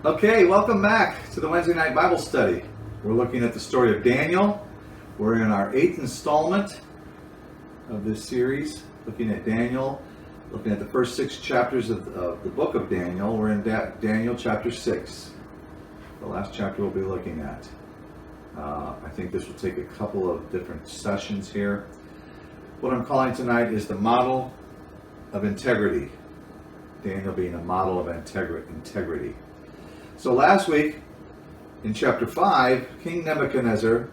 Okay, welcome back to the Wednesday night Bible study. We're looking at the story of Daniel. We're in our 8th installment of this series, looking at Daniel, looking at the first 6 chapters of the book of Daniel. We're in Daniel chapter 6, the last chapter we'll be looking at. I think this will take a couple of different sessions here. What I'm calling tonight is the model of integrity. Daniel being a model of integrity. So last week, in chapter 5, King Nebuchadnezzar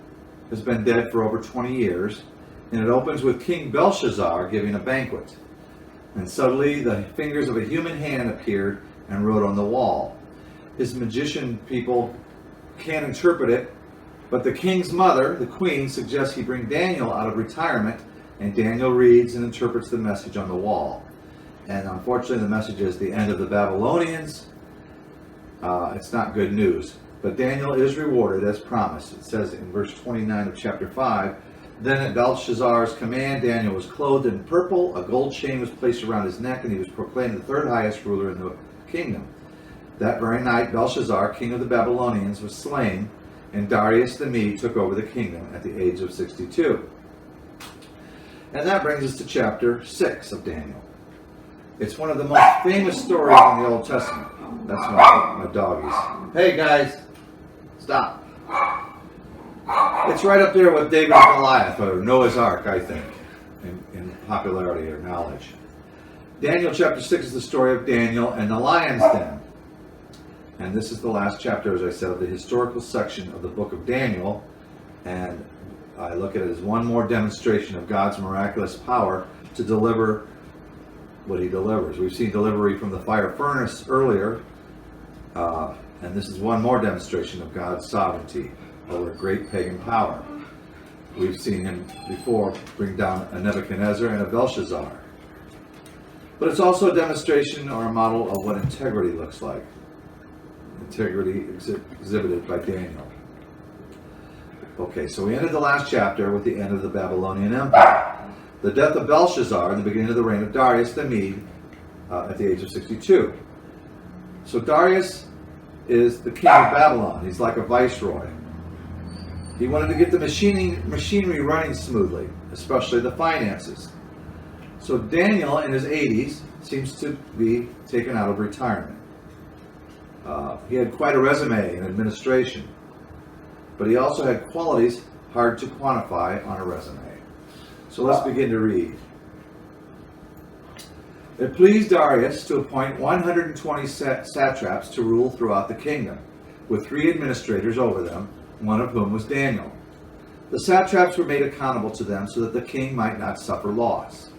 has been dead for over 20 years, and it opens with King Belshazzar giving a banquet. And suddenly the fingers of a human hand appeared and wrote on the wall. His magician people can't interpret it, but the king's mother, the queen, suggests he bring Daniel out of retirement, and Daniel reads and interprets the message on the wall. And unfortunately the message is the end of the Babylonians. It's not good news. But Daniel is rewarded as promised. It says in verse 29 of chapter 5, "Then at Belshazzar's command, Daniel was clothed in purple, a gold chain was placed around his neck, and he was proclaimed the third highest ruler in the kingdom. That very night, Belshazzar, king of the Babylonians, was slain, and Darius the Mede took over the kingdom at the age of 62. And that brings us to chapter 6 of Daniel. It's one of the most famous stories in the Old Testament. That's my doggies. Hey guys, stop. It's right up there with David and Goliath, or Noah's Ark, I think, in popularity or knowledge. Daniel chapter 6 is the story of Daniel and the lion's den. And this is the last chapter, as I said, of the historical section of the book of Daniel. And I look at it as one more demonstration of God's miraculous power to deliver what he delivers. We've seen delivery from the fire furnace earlier, and this is one more demonstration of God's sovereignty over a great pagan power. We've seen him before bring down a Nebuchadnezzar and a Belshazzar. But it's also a demonstration or a model of what integrity looks like. Integrity exhibited by Daniel. Okay, so we ended the last chapter with the end of the Babylonian Empire. The death of Belshazzar in the beginning of the reign of Darius the Mede at the age of 62. So Darius is the king of Babylon. He's like a viceroy. He wanted to get the machinery running smoothly, especially the finances. So Daniel in his 80s seems to be taken out of retirement. He had quite a resume in administration, but he also had qualities hard to quantify on a resume. So let's begin to read. It pleased Darius to appoint 120 satraps to rule throughout the kingdom, with 3 administrators over them, one of whom was Daniel. The satraps were made accountable to them so that the king might not suffer loss.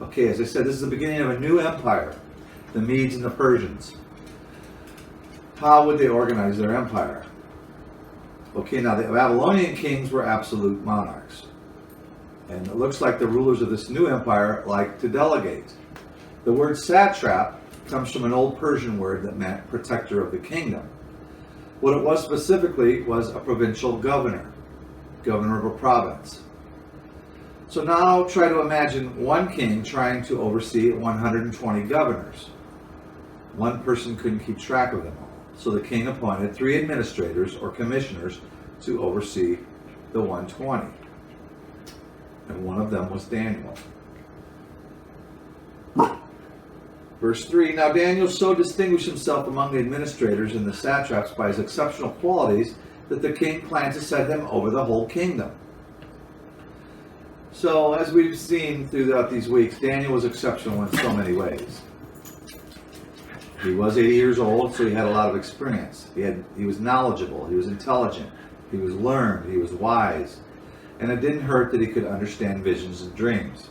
Okay, as I said, this is the beginning of a new empire, the Medes and the Persians. How would they organize their empire? Okay, now the Babylonian kings were absolute monarchs. And it looks like the rulers of this new empire like to delegate. The word satrap comes from an old Persian word that meant protector of the kingdom. What it was specifically was a provincial governor of a province. So now try to imagine one king trying to oversee 120 governors. One person couldn't keep track of them all. So the king appointed 3 administrators or commissioners to oversee the 120. And one of them was Daniel. Verse 3, Now Daniel so distinguished himself among the administrators and the satraps by his exceptional qualities that the king planned to set him over the whole kingdom. So, as we've seen throughout these weeks, Daniel was exceptional in so many ways. He was 80 years old, so he had a lot of experience. He was knowledgeable, he was intelligent, he was learned, he was wise. And it didn't hurt that he could understand visions and dreams.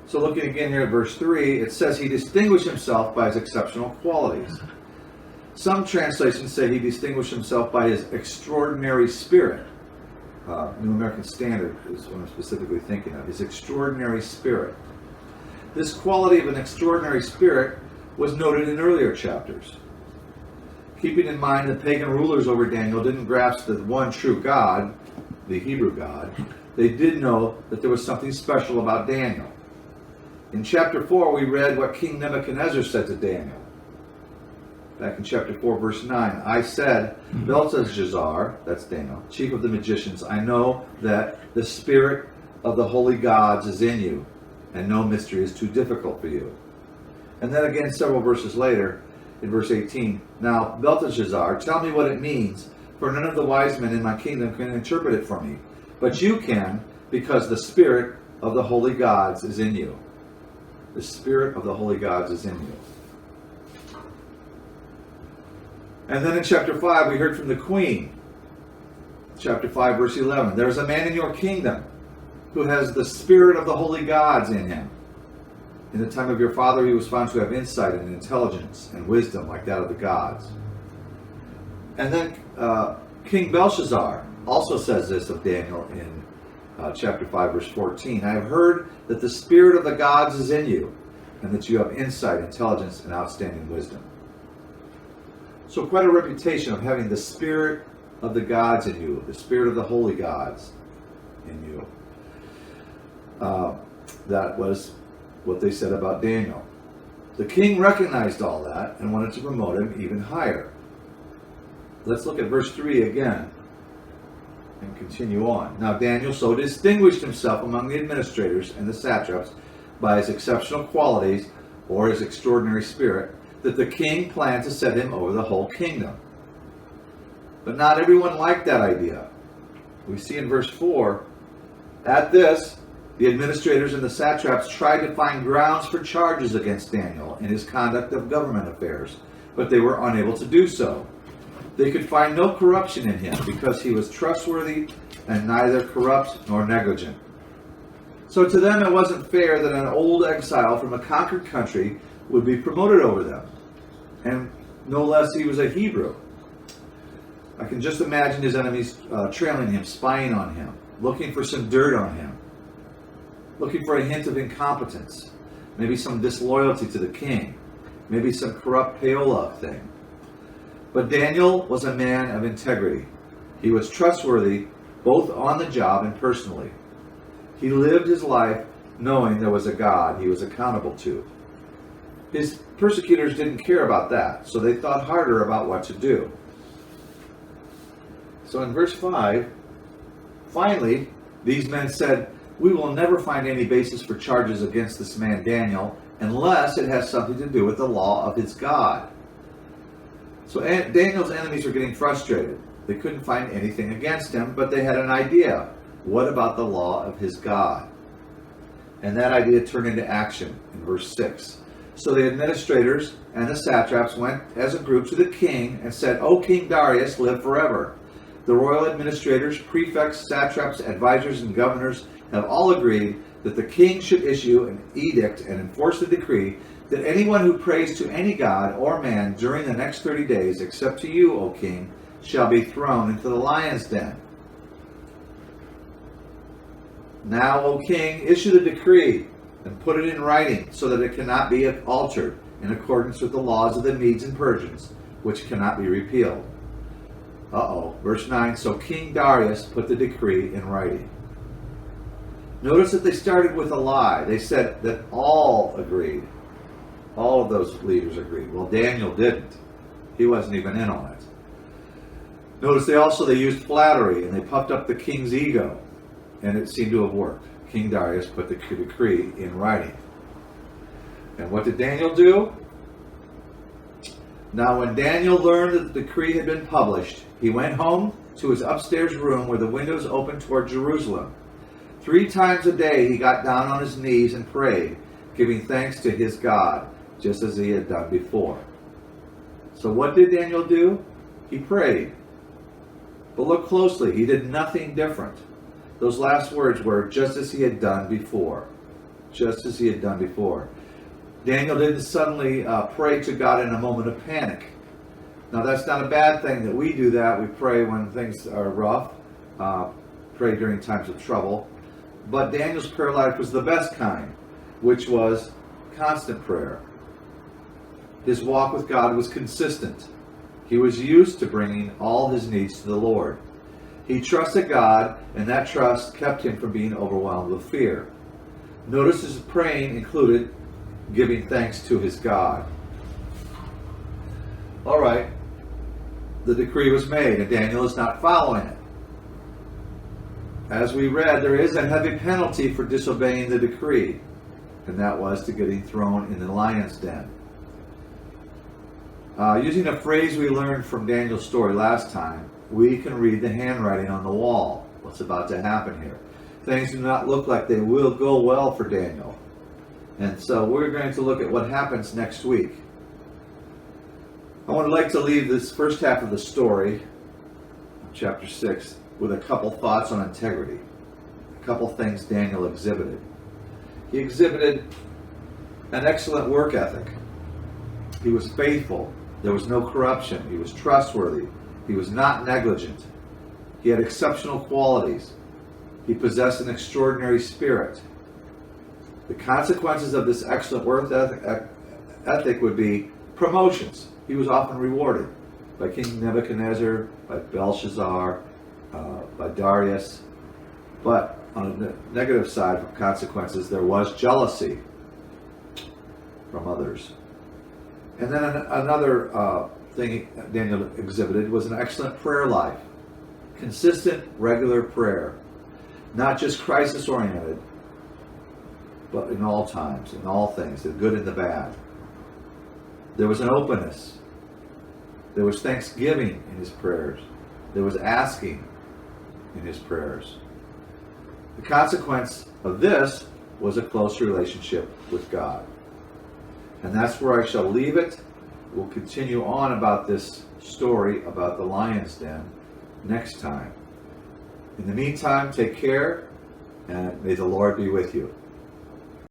So looking again here at verse 3, it says he distinguished himself by his exceptional qualities. Some translations say he distinguished himself by his extraordinary spirit. New American Standard is what I'm specifically thinking of. His extraordinary spirit. This quality of an extraordinary spirit was noted in earlier chapters. Keeping in mind the pagan rulers over Daniel didn't grasp the one true God, the Hebrew God, they did know that there was something special about Daniel. In chapter 4, we read what King Nebuchadnezzar said to Daniel. back in chapter 4, verse 9. I said, Belteshazzar, that's Daniel, chief of the magicians, I know that the spirit of the holy gods is in you, and no mystery is too difficult for you. And then again, several verses later, in verse 18, now Belteshazzar, tell me what it means, for none of the wise men in my kingdom can interpret it for me. But you can, because the spirit of the holy gods is in you. The spirit of the holy gods is in you. And then in chapter 5, we heard from the queen. Chapter 5, verse 11. There is a man in your kingdom who has the spirit of the holy gods in him. In the time of your father, he was found to have insight and intelligence and wisdom like that of the gods. And then King Belshazzar also says this of Daniel in chapter 5, verse 14. I have heard that the spirit of the gods is in you, and that you have insight, intelligence, and outstanding wisdom. So quite a reputation of having the spirit of the gods in you, the spirit of the holy gods in you. That was what they said about Daniel. The king recognized all that and wanted to promote him even higher. Let's look at verse 3 again and continue on. Now Daniel so distinguished himself among the administrators and the satraps by his exceptional qualities or his extraordinary spirit that the king planned to set him over the whole kingdom. But not everyone liked that idea. We see in verse 4, at this, the administrators and the satraps tried to find grounds for charges against Daniel in his conduct of government affairs, but they were unable to do so. They could find no corruption in him because he was trustworthy and neither corrupt nor negligent. So to them it wasn't fair that an old exile from a conquered country would be promoted over them. And no less he was a Hebrew. I can just imagine his enemies trailing him, spying on him, looking for some dirt on him, looking for a hint of incompetence, maybe some disloyalty to the king, maybe some corrupt payola thing. But Daniel was a man of integrity. He was trustworthy both on the job and personally. He lived his life knowing there was a God he was accountable to. His persecutors didn't care about that, so they thought harder about what to do. So in verse 5, finally, these men said, we will never find any basis for charges against this man Daniel unless it has something to do with the law of his God. So Daniel's enemies were getting frustrated. They couldn't find anything against him, but they had an idea. What about the law of his God? And that idea turned into action in verse 6. So the administrators and the satraps went as a group to the king and said, O King Darius, live forever. The royal administrators, prefects, satraps, advisors, and governors have all agreed that the king should issue an edict and enforce the decree that anyone who prays to any god or man during the next 30 days, except to you, O king, shall be thrown into the lion's den. Now, O king, issue the decree and put it in writing so that it cannot be altered in accordance with the laws of the Medes and Persians, which cannot be repealed. Verse 9, so King Darius put the decree in writing. Notice that they started with a lie. They said that all agreed. All of those leaders agreed. Well, Daniel didn't. He wasn't even in on it. Notice they used flattery and they puffed up the king's ego. And it seemed to have worked. King Darius put the decree in writing. And what did Daniel do? Now when Daniel learned that the decree had been published, he went home to his upstairs room where the windows opened toward Jerusalem. 3 times a day he got down on his knees and prayed, giving thanks to his God, just as he had done before. So what did Daniel do? He prayed. But look closely, he did nothing different. Those last words were, just as he had done before. Just as he had done before. Daniel didn't suddenly pray to God in a moment of panic. Now that's not a bad thing that we do that. We pray when things are rough. Pray during times of trouble. But Daniel's prayer life was the best kind, which was constant prayer. His walk with God was consistent. He was used to bringing all his needs to the Lord. He trusted God, and that trust kept him from being overwhelmed with fear. Notice his praying included giving thanks to his God. All right, the decree was made, and Daniel is not following it. As we read, there is a heavy penalty for disobeying the decree, and that was to getting thrown in the lion's den. Using a phrase we learned from Daniel's story last time, we can read the handwriting on the wall. What's about to happen here? Things do not look like they will go well for Daniel. And so we're going to look at what happens next week. I would like to leave this first half of the story, chapter 6, with a couple thoughts on integrity. A couple things Daniel exhibited. He exhibited an excellent work ethic. He was faithful. There was no corruption. He was trustworthy. He was not negligent. He had exceptional qualities. He possessed an extraordinary spirit. The consequences of this excellent work ethic would be promotions. He was often rewarded by King Nebuchadnezzar, by Belshazzar, by Darius. But on the negative side of consequences, there was jealousy from others. And then another thing Daniel exhibited was an excellent prayer life. Consistent, regular prayer. Not just crisis-oriented, but in all times, in all things, the good and the bad. There was an openness. There was thanksgiving in his prayers. There was asking in his prayers. The consequence of this was a close relationship with God. And that's where I shall leave it. We'll continue on about this story about the lion's den next time. In the meantime, take care, and may the Lord be with you.